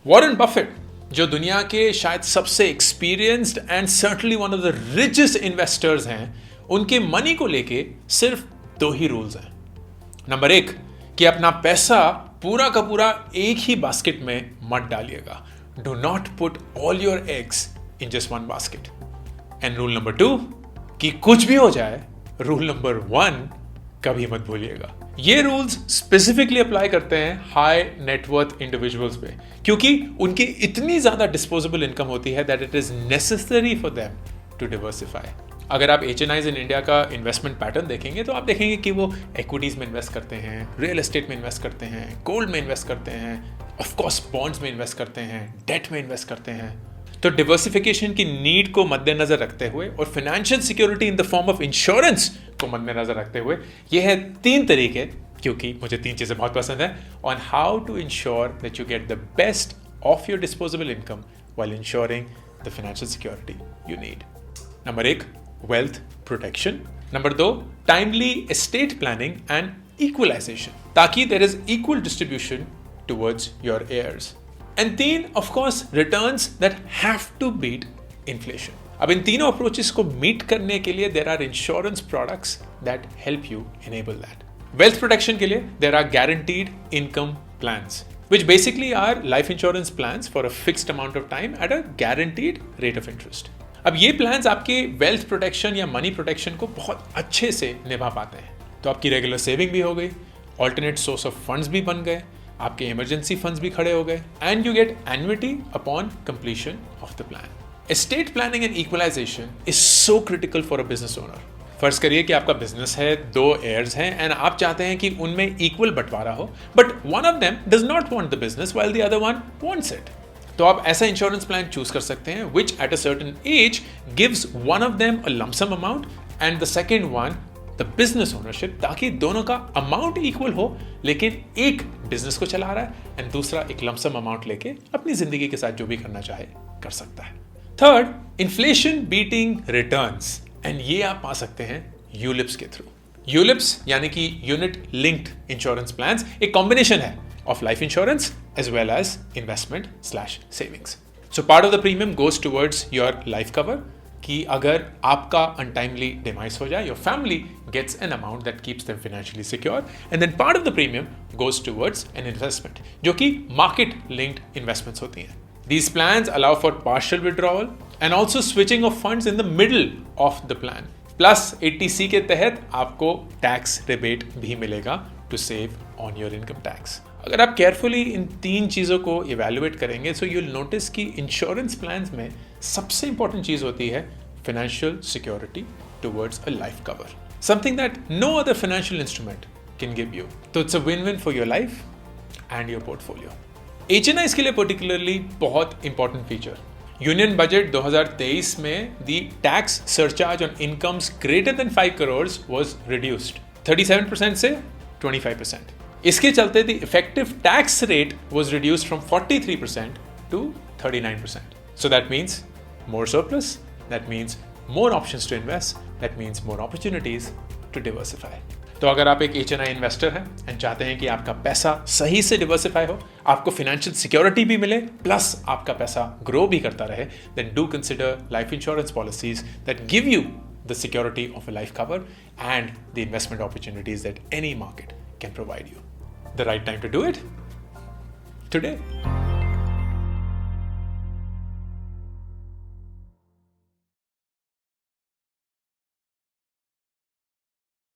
Warren Buffett, जो दुनिया के शायद सबसे experienced and certainly one of the richest investors हैं, उनके मनी को लेके सिर्फ 2 ही रूल्स हैं। नंबर 1 कि अपना पैसा पूरा का पूरा एक ही बास्केट में मत डालिएगा। Do not put all your eggs in just one basket. And rule number 2 कि कुछ भी हो जाए, रूल नंबर 1 कभी मत भूलिएगा। ये रूल्स स्पेसिफिकली अप्लाई करते हैं हाई नेटवर्थ इंडिविजुअल्स पे, क्योंकि उनकी इतनी ज्यादा डिस्पोजेबल इनकम होती है that it is necessary for them to diversify. अगर आप HNIs इन इंडिया का इन्वेस्टमेंट पैटर्न देखेंगे तो आप देखेंगे कि वो इक्विटीज में इन्वेस्ट करते हैं, रियल एस्टेट में इन्वेस्ट करते हैं, गोल्ड में इन्वेस्ट करते हैं, ऑफ कोर्स बॉन्ड्स में इन्वेस्ट करते हैं, डेट में इन्वेस्ट करते हैं। तो डिवर्सिफिकेशन की नीड को मद्देनजर रखते हुए और financial security in the form of insurance को मद्देनजर रखते हुए ये है 3 तरीके, क्योंकि मुझे 3 चीजें बहुत पसंद है, on how to ensure that you get the best of your disposable income while ensuring the financial security you need. Number 1 wealth protection, number 2 timely estate planning and equalisation, ताकि there is equal distribution towards your heirs, and 3 of course returns that have to beat inflation. अब इन तीनों approaches को meet करने के लिए there are insurance products that help you enable that. Wealth protection के लिए there are guaranteed income plans which basically are life insurance plans for a fixed amount of time at a guaranteed rate of interest. अब ये plans आपके wealth protection या money protection को बहुत अच्छे से निभा पाते हैं। तो आपकी रेगुलर सेविंग भी हो गई, ऑल्टरनेट सोर्स ऑफ फंड्स भी बन गए, आपके इमरजेंसी फंड्स भी खड़े हो गए, and you get annuity upon completion of the plan. Estate planning and equalization is so critical for a business owner. फर्ज करिए कि आपका बिजनेस है, 2 heirs हैं एंड आप चाहते हैं कि उनमें इक्वल बंटवारा हो, but one of them does not want the business while the other one wants it. तो आप ऐसा इंश्योरेंस प्लान चूज कर सकते हैं which at a certain age gives one of them a lump sum amount and the second one the business ownership, ताकि दोनों का amount equal हो, लेकिन एक बिजनेस को चला रहा है एंड दूसरा एक लमसम अमाउंट लेके अपनी जिंदगी के साथ जो भी करना चाहे कर सकता है। Third, inflation beating returns, and ये आप पा सकते हैं यूलिप्स के थ्रू। यूलिप्स यानी कि यूनिट लिंक्ड इंश्योरेंस प्लान्स एक कॉम्बिनेशन है of life insurance as well as investment slash savings. So part of the premium goes towards your life cover, कि अगर आपका अनटाइमली डिमाइस हो जाए, your family gets an amount that keeps them financially secure, and then part of the premium goes towards an investment, जो कि market linked investments होती हैं। These plans allow for partial withdrawal and also switching of funds in the middle of the plan. Plus 80C के तहत आपको tax rebate भी मिलेगा to save on your income tax. अगर आप केयरफुली इन 3 चीज़ों को इवेल्युएट करेंगे so you'll notice कि इंश्योरेंस प्लान्स में सबसे इंपॉर्टेंट चीज़ होती है financial security towards a life cover. Something that no other financial instrument can give you. So it's a win-win for your life and your portfolio. HNIs के लिए particularly बहुत important feature, union budget 2023 में the tax surcharge on incomes greater than 5 crores was reduced 37% से 25%। इसके चलते the effective tax rate was reduced from 43% to 39%। So that means more surplus, that means more options to invest, that means more opportunities to diversify. तो अगर आप एक HNI investor हैं and चाहते हैं कि आपका पैसा सही से डिवर्सिफाई हो, आपको फाइनेंशियल सिक्योरिटी भी मिले, प्लस आपका पैसा ग्रो भी करता रहे, then do consider life insurance policies that give you the security of a life cover and the investment opportunities that any market can provide you. The right time to do it today.